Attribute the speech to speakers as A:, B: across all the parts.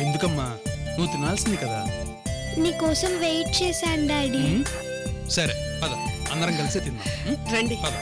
A: ఎందుకమ్మా, నువ్వు తినాల్సింది కదా.
B: నీకోసం వెయిట్ చేశాను డాడీ.
A: సరే పద, అందరం కలిసి తిందాం.
C: రండి.
A: పద.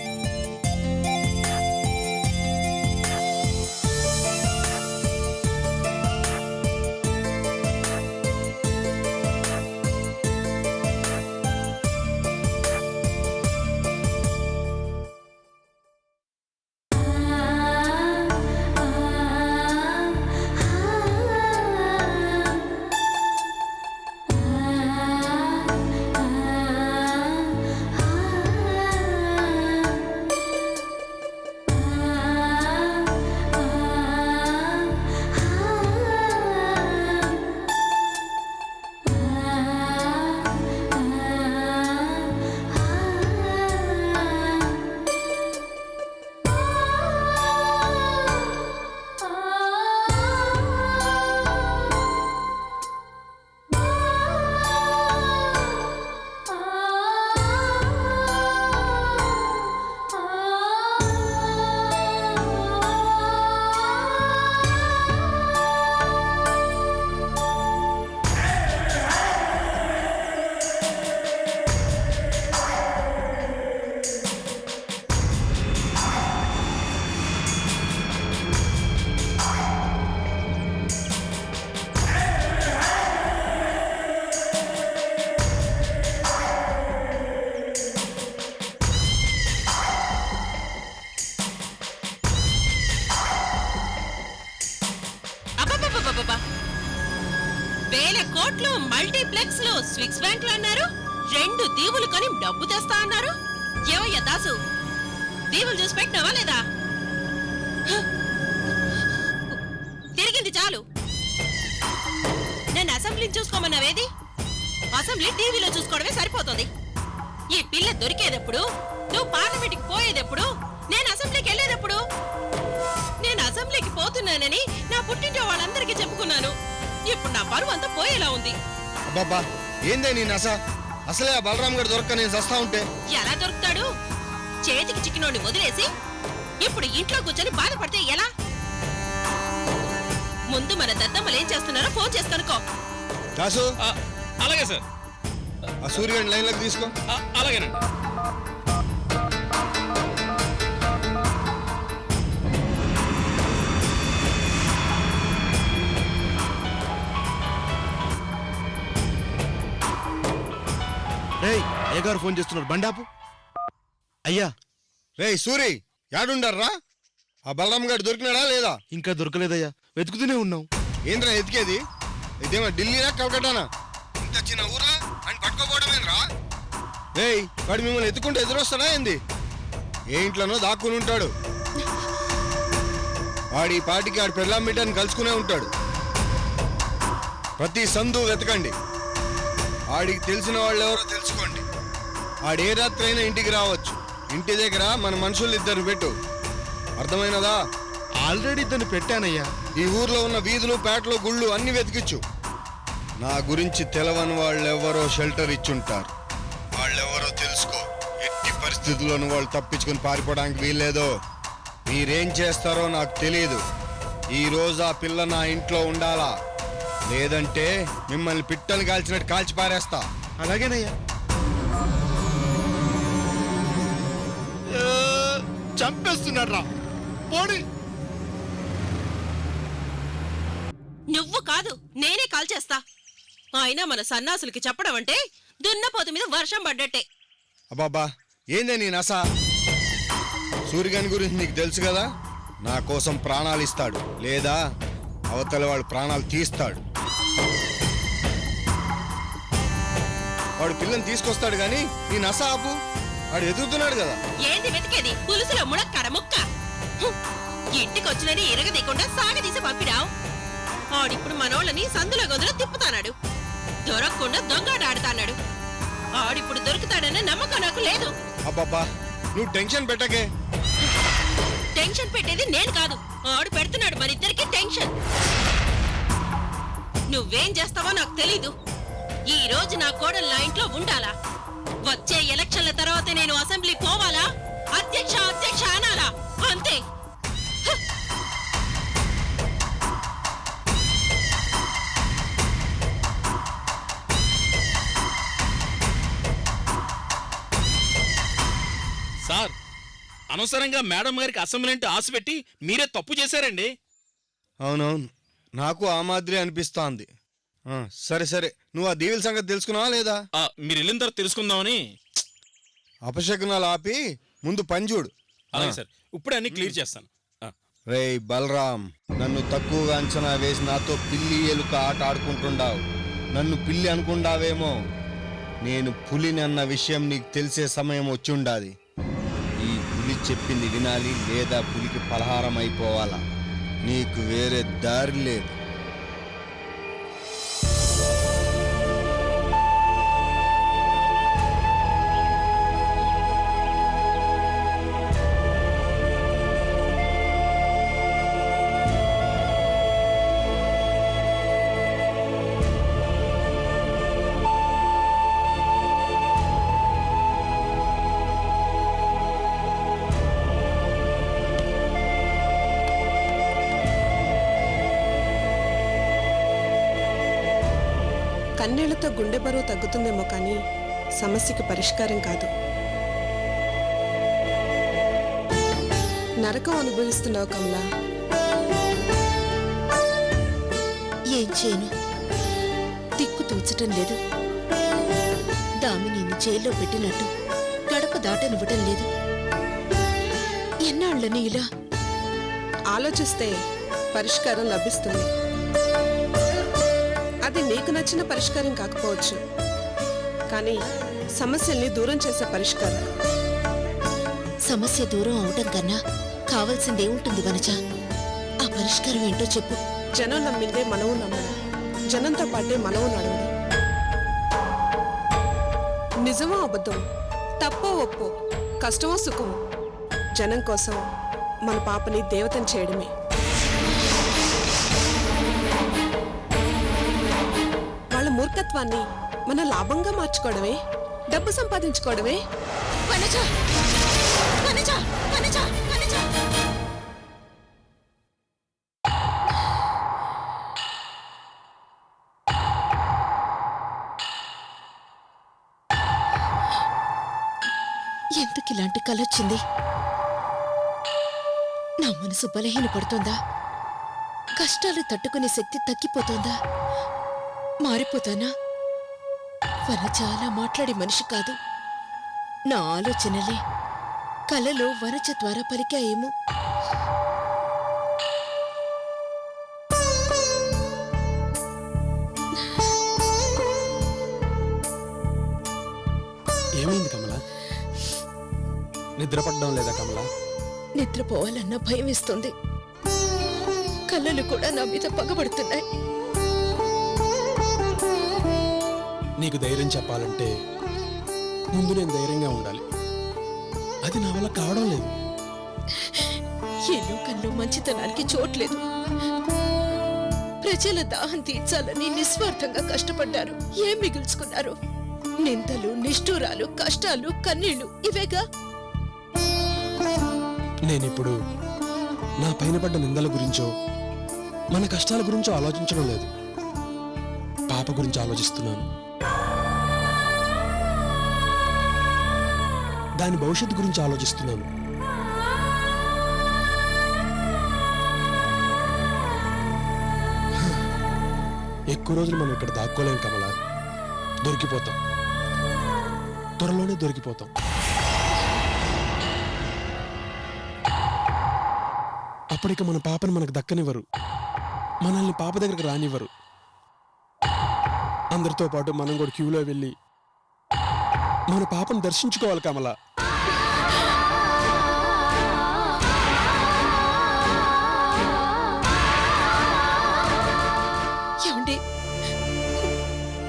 C: వేల కోట్లు మల్టీప్లెక్స్ లో స్విక్స్ బ్యాంకులు అన్నారు, 2 దీవులు కొని డబ్బు తెస్తా అన్నారు. ఏవయ్యా దాసు, దీవులు చూసి పెట్టినావా లేదా? తిరిగింది చాలు. నేను అసెంబ్లీని చూసుకోమన్నావేది? అసెంబ్లీ టీవీలో చూసుకోవడమే సరిపోతుంది. ఈ పిల్ల దొరికేదెప్పుడు? నువ్వు పార్లమెంట్కి పోయేదెప్పుడు? నేను అసెంబ్లీకి వెళ్ళేదెప్పుడు? నేను అసెంబ్లీకి పోతున్నానని నా పుట్టింటో వాళ్ళందరికీ చెప్పుకున్నాను. ఇప్పుడు నా పరువు అంతా పోయేలా ఉంది.
D: అబ్బబ్బా, ఏందే నీ నస? అసలే ఆ బలరాం గారు దొరక్క నేను చస్తా ఉంటే.
C: ఎలా దొరుకుతాడు? చేతికి చిక్కినోడిని వదిలేసి ఇప్పుడు ఇంట్లో కూర్చొని బాధపడితే ఎలా? ముందు మన దద్దమ్మలు ఏం చేస్తున్నారో ఫోన్ చేసి కనుక్కో.
D: దాసు,
A: అలాగే సార్.
D: ఆ సూర్యగాడిని లైన్లోకి తీసుకో.
A: అలాగేనండి.
E: ఏ గారు ఫోన్ చేస్తున్నారు, బండాపు. అయ్యా.
D: రేయ్ సూరి, యాడుండారా? ఆ బలరాం గారు దొరికినాడా లేదా?
E: ఇంకా దొరకలేదయ్యా, వెతుకుతూనే ఉన్నాం.
D: ఏంద్రా ఎతికేది? ఇదేమో ఢిల్లీనా కలకట్టానా? ఇంత చిన్న ఊరా అని పట్టుకోపోవడమేంద్రా? రేయ్, వాడు మిమ్మల్ని ఎత్తుకుంటే ఎదురొస్తాడా ఏంది? ఏ ఇంట్లోనో దాక్కుని ఉంటాడు. వాడి పాటికి ఆడి పెళ్ళాం బిడ్డని కలుసుకునే ఉంటాడు. ప్రతి సందు వెతకండి, ఆడికి తెలిసిన వాళ్ళు ఎవరో తెలుసుకోండి. ఆడు ఏ రాత్రి అయినా ఇంటికి రావచ్చు. ఇంటి దగ్గర మన మనుషులు 2 పెట్టు, అర్థమైనదా?
E: ఆల్రెడీ దాన్ని పెట్టానయ్యా.
D: ఈ ఊర్లో ఉన్న వీధులు, పేటలు, గుళ్ళు అన్ని వెతికిచ్చు. నా గురించి తెలవని వాళ్ళెవరో షెల్టర్ ఇచ్చుంటారు. వాళ్ళెవరో తెలుసుకో. ఎట్టి పరిస్థితుల్లోనూ వాళ్ళు తప్పించుకుని పారిపోవడానికి వీల్లేదో. మీరేం చేస్తారో నాకు తెలియదు. ఈ రోజు ఆ పిల్ల నా ఇంట్లో ఉండాలా, లేదంటే మిమ్మల్ని పిట్టలు కాల్చినట్టు కాల్చి పారేస్తా.
E: అలాగేనయ్యా. చంపేస్తున్నాడు రా, పోనీ.
C: నువ్వు కాదు, నేనే కాల్ చేస్తా. అయినా మన సన్నాసులకి చెప్పడం అంటే దున్నపోతు మీద వర్షం పడ్డట్టే.
D: అబ్బాబ్బా, ఏందే నీ నస? సూర్యగాని గురించి నీకు తెలుసు కదా. నా కోసం ప్రాణాలు ఇస్తాడు, లేదా అవతల వాడు ప్రాణాలు తీస్తాడు. వాడు పిల్లని తీసుకొస్తాడు గాని నీ నస ఆపు. వాడు ఎదుగుతున్నాడు కదా.
C: ఏంది వెతికేది? పులుసులో మునక్కాడ ముక్క. ఇంటికి వచ్చినని ఎరగదీయకుండా సాగదీసి పంపిడావు. ఆడిప్పుడు మనోళ్ళని సందులో గదులో తిప్పుతాడు. దొరకకుండా దొంగాట ఆడుతాడు. ఆడిప్పుడు దొరుకుతాడన్న నమ్మకం నాకు లేదు.
D: అబ్బాబ్బా, నువ్వు టెన్షన్ పెట్టకే.
C: టెన్షన్ పెట్టేది నేను కాదు, ఆడు పెడుతున్నాడు మనిద్దరికి టెన్షన్. నువ్వేం చేస్తావో నాకు తెలీదు. ఈ రోజు నా కోడలు నా ఇంట్లో ఉండాలా? వచ్చే ఎలక్షన్ల తర్వాత నేను అసెంబ్లీ పోవాలా? అధ్యక్ష అధ్యక్ష అనాలా? అంతే.
A: అనవసరంగా మేడం గారికి అసెంబ్లీ అంటే ఆశ పెట్టి మీరే తప్పు చేశారండి.
D: అవునవును, నాకు ఆ మాదిరి అనిపిస్తోంది. సరే సరే, నువ్వు ఆ దీవుల సంగతి తెలుసుకున్నావా లేదా?
A: మీరు వెళ్ళిన తర్వాత తెలుసుకుందామని.
D: అపశకునాలు ఆపి ముందు పని చూడు.
A: అలాగే సార్, ఇప్పుడే అన్ని క్లియర్ చేస్తాను.
D: రేయ్ బలరాం, నన్ను తక్కువగా అంచనా వేసి నాతో పిల్లి ఎలుక ఆట ఆడుకుంటుండావు. నన్ను పిల్లి అనుకుండావేమో. నేను పులిని అన్న విషయం నీకు తెలిసే సమయం వచ్చుండాది. ఈ పులి చెప్పింది వినాలి, లేదా పులికి పలహారం అయిపోవాలా. నీకు వేరే దారి లేదు.
F: కన్నీళ్లతో గుండె బరువు తగ్గుతుందేమో కానీ సమస్యకి పరిష్కారం కాదు. నరకం అనుభవిస్తున్నావు కమలా.
G: ఏం చేయను, దిక్కు తూచటం లేదు. దామిని జైల్లో పెట్టినట్టు గడప దాటనివ్వటం లేదు. ఎన్నాళ్ళని ఇలా
F: ఆలోచిస్తే పరిష్కారం లభిస్తుంది. అది నీకు నచ్చిన పరిష్కారం కాకపోవచ్చు, కానీ సమస్యల్ని దూరం చేసే పరిష్కారం.
G: సమస్య దూరం అవటం కన్నా కావాల్సిందేముంటుంది వనజ? ఆ పరిష్కారం ఏంటో చెప్పు.
F: జనం నమ్మిందే మనము నమ్మడం, జనంతో పాటే మనము నడవడం. నిజమో అబద్ధం, తప్పో ఒప్పో, కష్టమో సుఖమో, జనం కోసం మన పాపని దేవతని చేయడమే. వాళ్ళ మూర్ఖత్వాన్ని మన లాభంగా మార్చుకోవడమే, డబ్బు సంపాదించుకోవడమే.
G: వనజ, వనజ, వనజ, వనజ. ఎందుకు ఇలాంటి కల వచ్చింది? నా మనసు బలహీనపడుతోందా? కష్టాలు తట్టుకునే శక్తి తగ్గిపోతోందా? మారిపోతానా? వనజ అలా మాట్లాడే మనిషి కాదు. నా ఆలోచనలే కలలో వనజ ద్వారా పలికాయేమో.
A: ఏమైంది కమలా? నిద్రపడడం లేదా కమలా?
G: నిద్రపోవాలన్న భయం వేస్తుంది. కళ్ళలు కూడా నా మీద పగబడుతున్నాయి.
A: నీకు ధైర్యం చెప్పాలంటే ముందు నేను ధైర్యంగా ఉండాలి. అది నా వల్ల కావడం లేదు.
G: ఈ లోకంలో మంచితనానికి చోట్లేదు. ప్రజల దాహం తీర్చాలని నిస్వార్థంగా కష్టపడ్డారు. ఏం మిగుల్చుకున్నారు? నిందలు, నిష్ఠూరాలు, కష్టాలు, కన్నీళ్లు, ఇవేగా.
A: నేనిప్పుడు నా పైన పడ్డ నిందల గురించో మన కష్టాల గురించో ఆలోచించడం లేదు. పాప గురించి ఆలోచిస్తున్నాను. దాని భవిష్యత్తు గురించి ఆలోచిస్తున్నాను. ఎక్కువ రోజులు మనం ఇక్కడ దాక్కోలేం కమలా. దొరికిపోతాం, త్వరలోనే దొరికిపోతాం. అప్పటిక మన పాపని మనకు దక్కనివ్వరు, మనల్ని పాప దగ్గరకు రానివ్వరు. అందరితో పాటు మనం కూడా క్యూలో వెళ్ళి మన పాపను దర్శించుకోవాలి కమలా.
G: ఏమండి,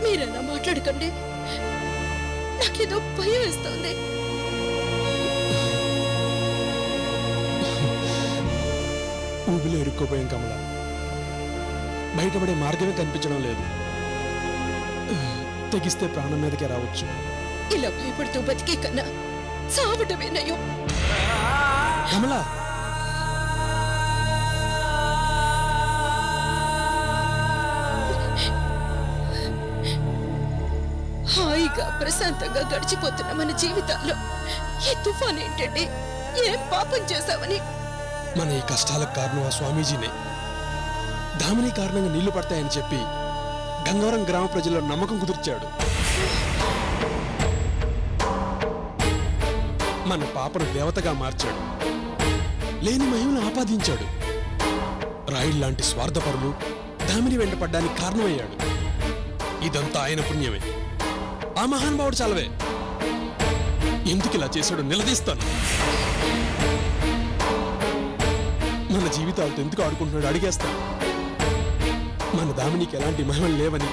G: మీరలా మాట్లాడకండి. నాకేదో భయం వేస్తోంది.
A: ఊబిలో ఇరుక్కుపోయాం కమలా. బయటపడే మార్గమే కనిపించడం లేదు. తెగిస్తే ప్రాణం మీదకే రావచ్చు.
G: ఇలా భయపడుతూ బతికే కన్నా చావటమే నయం.
A: కమలా,
G: హాయిగా ప్రశాంతంగా గడిచిపోతున్న మన జీవితాల్లో ఈ తుఫాన్ ఏంటండి? ఏం పాపం చేశావని?
A: మన ఈ కష్టాలకు కారణం ఆ స్వామీజీనే. దామిని కారణంగా నీళ్లు పడతాయని చెప్పి గంగవరం గ్రామ ప్రజల్లో నమ్మకం కుదిర్చాడు. మన పాపను దేవతగా మార్చాడు. లేని మహిమను ఆపాదించాడు. రాయిల్లాంటి స్వార్థపరులు దామిని వెంట పడ్డానికి కారణమయ్యాడు. ఇదంతా ఆయన పుణ్యమే. ఆ మహానుభావుడు చాలవే. ఎందుకు ఇలా చేశాడో నిలదీస్తాను. మన జీవితాలతో ఎందుకు ఆడుకుంటున్నాడు అడిగేస్తాను. మన దామినికి ఎలాంటి మహిమలు లేవని,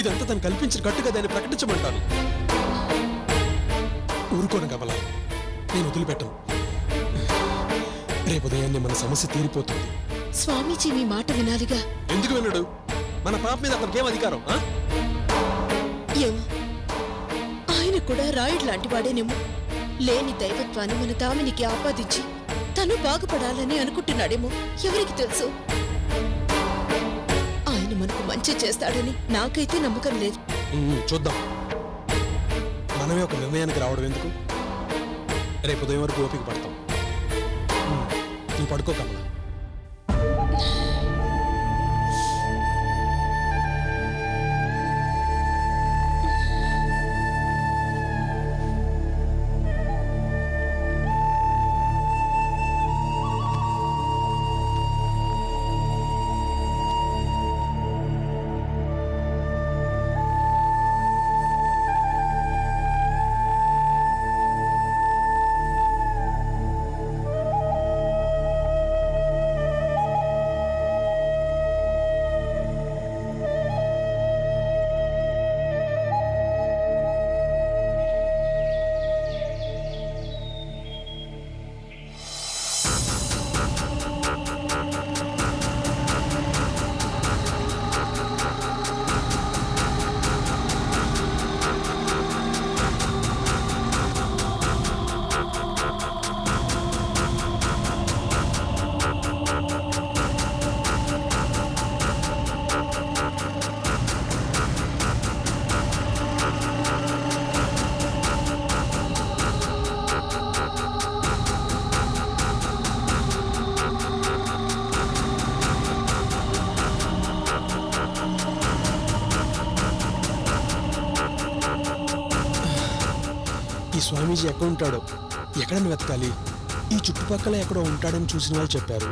A: ఇదంతా తను కల్పించిన కట్టుగా దాన్ని ప్రకటించమంటాను. ఊరుకోను కమల, నేను వదిలిపెట్టను. రేపు ఉదయాన్నే మన సమస్య తీరిపోతుంది.
G: స్వామీజీ మీ మాట వినాలిగా.
A: ఎందుకు వినడు? మన పాప మీద అతనికి ఏం అధికారం?
G: ఏమో, ఆయన కూడా రాయుడు లాంటి వాడేనేమో. లేని దైవత్వాన్ని మన దామినికి ఆపాదించి తను బాగుపడాలని అనుకుంటున్నాడేమో. ఎవరికి తెలుసు? ఆయన మనకు మంచి చేస్తాడని నాకైతే నమ్మకం లేదు.
A: చూద్దాం. మనమే ఒక నిర్ణయానికి రావడం ఎందుకు? రేపు ఉదయం వరకు ఓపిక పడతాం. నువ్వు పడుకో కమల. ఈ స్వామీజీ ఎక్కడ ఉంటాడో, ఎక్కడని వెతకాలి? ఈ చుట్టుపక్కల ఎక్కడో ఉంటాడని చూసిన వాళ్ళు చెప్పారు.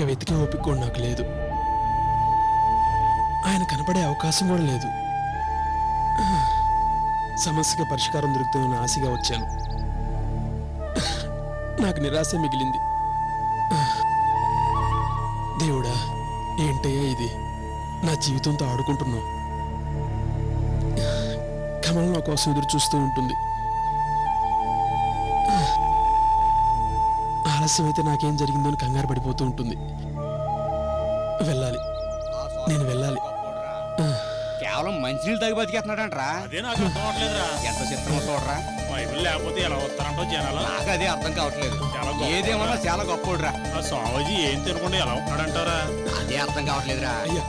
A: వెతికే ఓపిక కూడా నాకు లేదు. ఆయన కనపడే అవకాశం కూడా లేదు. సమస్యకి పరిష్కారం దొరుకుతుందని ఆశగా వచ్చాను. నాకు నిరాశ మిగిలింది. దేవుడా, ఏంటయ్యా ఇది? నా జీవితంతో ఆడుకుంటున్నావు. కమల నా కోసం ఎదురు చూస్తూ ఉంటుంది. ఆలస్యమైతే నాకేం జరిగిందో అని కంగారు పడిపోతూ ఉంటుంది. వెళ్ళాలి, నేను వెళ్ళాలి.
H: కేవలం మంచినీళ్ళు తాగి బతికేస్తున్నాడంట్రా.
I: అదే నాకు అర్థం అవట్లేదురా.
H: ఎంత చిత్రమో చూడరా.
I: బైబిల్ లేకపోతే ఎలా వస్తారంటో జనాలు.
H: నాకు అదే అర్థం కావట్లేదు.
I: చాలా గొప్ప.
H: ఏదేమన్నా చాలా గొప్పోడురా.
I: ఆ స్వామీజీ ఏం తినకుండా ఎలా ఉన్నాడంటారా?
H: అదే అర్థం కావట్లేదురా.
A: అయ్యా,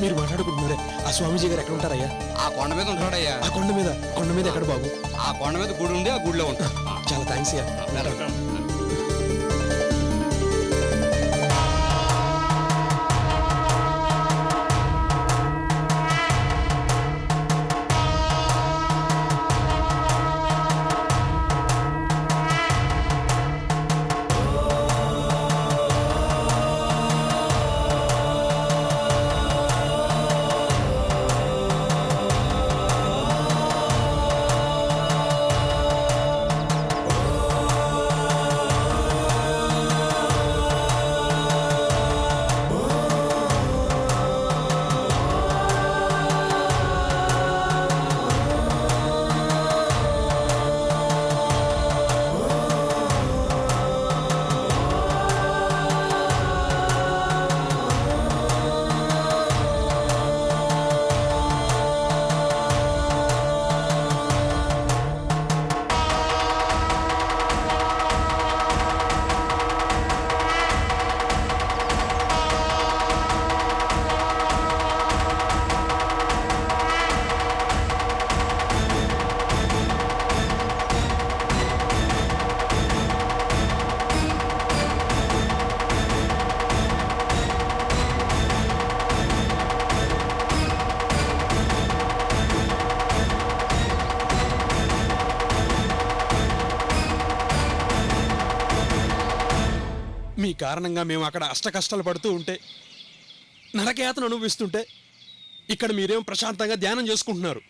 A: మీరు మాట్లాడుకుంటున్నారే, ఆ స్వామీజీ గారు ఎక్కడ ఉంటారయ్యా?
H: ఆ కొండ మీద ఉంటాడయ్యా.
A: ఆ కొండ మీద ఎక్కడ బాబు?
H: ఆ కొండ మీద గుడి ఉండి ఆ గుడిలో ఉంటాడు.
A: చాలా థ్యాంక్స్ అయ్యా.
I: వెల్కమ్.
A: మీ కారణంగా మేము అక్కడ అష్ట కష్టాలు పడుతూ ఉంటే, నరకయాతను అనుభవిస్తుంటే, ఇక్కడ మీరేం ప్రశాంతంగా ధ్యానం చేసుకుంటున్నారు.